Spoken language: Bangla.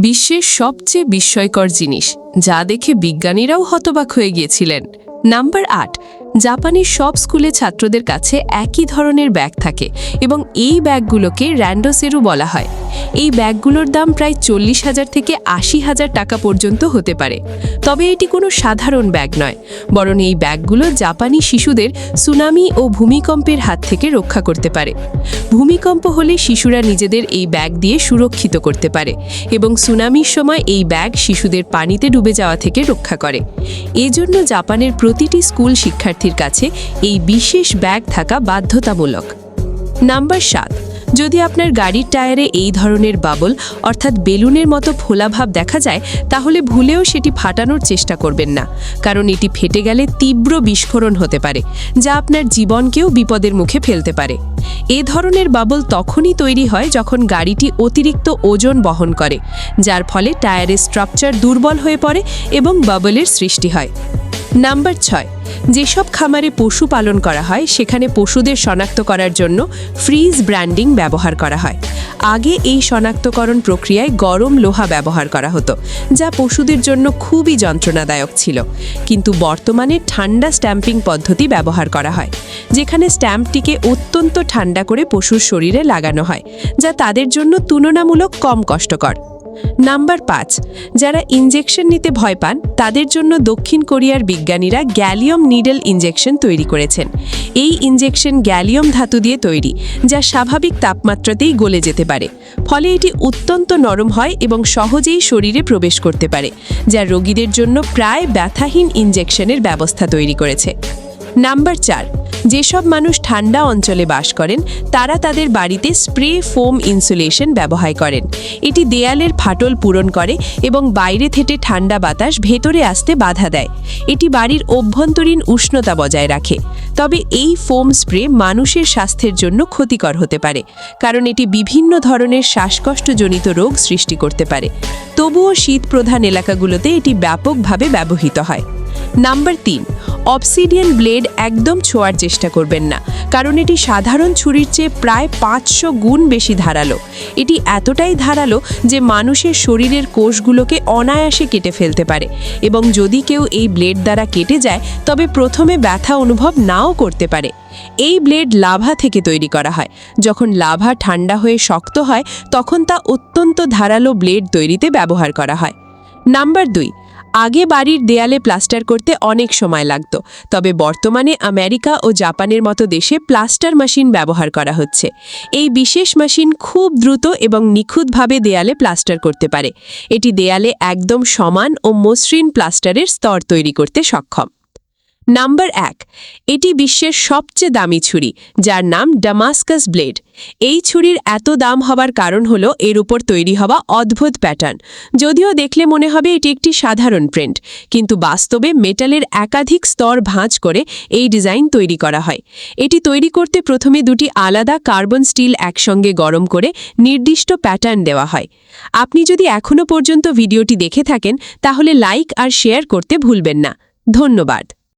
বিশ্বের সবচেয়ে বিস্ময়কর জিনিস যা দেখে বিজ্ঞানীরাও হতবাক হয়ে গিয়েছিলেন। নাম্বার ৮, জাপানের সব স্কুলে ছাত্রদের কাছে একই ধরনের ব্যাগ থাকে এবং এই ব্যাগগুলোকে র্যান্ডোসেরু বলা হয়। এই ব্যাগগুলোর দাম প্রায় 40,000 থেকে 80,000 টাকা পর্যন্ত হতে পারে। তবে এটি কোনো সাধারণ ব্যাগ নয়, বরং এই ব্যাগগুলো জাপানি শিশুদের সুনামি ও ভূমিকম্পের হাত থেকে রক্ষা করতে পারে। ভূমিকম্প হলে শিশুরা নিজেদের এই ব্যাগ দিয়ে সুরক্ষিত করতে পারে এবং সুনামির সময় এই ব্যাগ শিশুদের পানিতে ডুবে যাওয়া থেকে রক্ষা করে। এজন্য জাপানের প্রতিটি স্কুল শিক্ষার্থীর কাছে এই বিশেষ ব্যাগ থাকা বাধ্যতামূলক। নাম্বার ৭, যদি আপনার গাড়ির টায়ারে এই ধরনের বাবল অর্থাৎ বেলুনের মতো ফোলাভাব দেখা যায়, তাহলে ভুলেও সেটি ফাটানোর চেষ্টা করবেন না, কারণ এটি ফেটে গেলে তীব্র বিস্ফোরণ হতে পারে যা আপনার জীবনকেও বিপদের মুখে ফেলতে পারে। এ ধরনের বাবল তখনই তৈরি হয় যখন গাড়িটি অতিরিক্ত ওজন বহন করে, যার ফলে টায়ারের স্ট্রাকচার দুর্বল হয়ে পড়ে এবং বাবলের সৃষ্টি হয়। নাম্বার ৬, যেসব খামারে পশু পালন করা হয় সেখানে পশুদের শনাক্ত করার জন্য ফ্রিজ ব্র্যান্ডিং ব্যবহার করা হয়। আগে এই শনাক্তকরণ প্রক্রিয়ায় গরম লোহা ব্যবহার করা হতো, যা পশুদের জন্য খুবই যন্ত্রণাদায়ক ছিল। কিন্তু বর্তমানে ঠান্ডা স্ট্যাম্পিং পদ্ধতি ব্যবহার করা হয়, যেখানে স্ট্যাম্পটিকে অত্যন্ত ঠান্ডা করে পশুর শরীরে লাগানো হয়, যা তাদের জন্য তুলনামূলক কম কষ্টকর। নাম্বার ৫, যারা ইনজেকশন নিতে ভয় পান তাদের জন্য দক্ষিণ কোরিয়ার বিজ্ঞানীরা গ্যালিয়াম নিডল ইনজেকশন তৈরি করেছেন। এই ইনজেকশন গ্যালিয়াম ধাতু দিয়ে তৈরি, যা স্বাভাবিক তাপমাত্রাতেই গলে যেতে পারে। ফলে এটি অত্যন্ত নরম হয় এবং সহজেই শরীরে প্রবেশ করতে পারে, যা রোগীদের জন্য প্রায় ব্যথাহীন ইনজেকশনের ব্যবস্থা তৈরি করেছে। নাম্বার ৪, যেসব মানুষ ঠান্ডা অঞ্চলে বাস করেন তারা তাদের বাড়িতে স্প্রে ফোম ইনসুলেশন ব্যবহার করেন। এটি দেয়ালের ফাটল পূরণ করে এবং বাইরে থেকে ঠান্ডা বাতাস ভেতরে আসতে বাধা দেয়। এটি বাড়ির অভ্যন্তরীণ উষ্ণতা বজায় রাখে। তবে এই ফোম স্প্রে মানুষের স্বাস্থ্যের জন্য ক্ষতিকর হতে পারে, কারণ এটি বিভিন্ন ধরনের শ্বাসকষ্টজনিত রোগ সৃষ্টি করতে পারে। তবুও শীতপ্রধান এলাকাগুলোতে এটি ব্যাপকভাবে ব্যবহৃত হয়। নাম্বার ৩, অবসিডিয়ান ব্লেড একদম ছোঁয়ার চেষ্টা করবেন না, কারণ এটি সাধারণ ছুরির চেয়ে প্রায় ৫০০ গুণ বেশি ধারালো। এটি এতটাই ধারালো যে মানুষের শরীরের কোষগুলোকে অনায়াসে কেটে ফেলতে পারে এবং যদি কেউ এই ব্লেড দ্বারা কেটে যায় তবে প্রথমে ব্যথা অনুভব নাও করতে পারে। এই ব্লেড লাভা থেকে তৈরি করা হয়। যখন লাভা ঠান্ডা হয়ে শক্ত হয় তখন তা অত্যন্ত ধারালো ব্লেড তৈরিতে ব্যবহার করা হয়। নাম্বার ২, আগে বাড়ির দেয়ালে প্লাস্টার করতে অনেক সময় লাগত, তবে বর্তমানে আমেরিকা ও জাপানের মতো দেশে প্লাস্টার মেশিন ব্যবহার করা হচ্ছে। এই বিশেষ মেশিন খুব দ্রুত এবং নিখুঁতভাবে দেয়ালে প্লাস্টার করতে পারে। এটি দেয়ালে একদম সমান ও মসৃণ প্লাস্টারের স্তর তৈরি করতে সক্ষম। নাম্বার ১, এটি বিশ্বের সবচেয়ে দামি ছুরি, যার নাম ডামাস্কাস ব্লেড। এই ছুরির এত দাম হবার কারণ হলো এর উপর তৈরি হওয়া অদ্ভুত প্যাটার্ন। যদিও দেখলে মনে হবে এটি একটি সাধারণ প্রিন্ট, কিন্তু বাস্তবে মেটালের একাধিক স্তর ভাঁজ করে এই ডিজাইন তৈরি করা হয়। এটি তৈরি করতে প্রথমে দুটি আলাদা কার্বন স্টিল একসঙ্গে গরম করে নির্দিষ্ট প্যাটার্ন দেওয়া হয়। আপনি যদি এখনও পর্যন্ত ভিডিওটি দেখে থাকেন তাহলে লাইক আর শেয়ার করতে ভুলবেন না। ধন্যবাদ।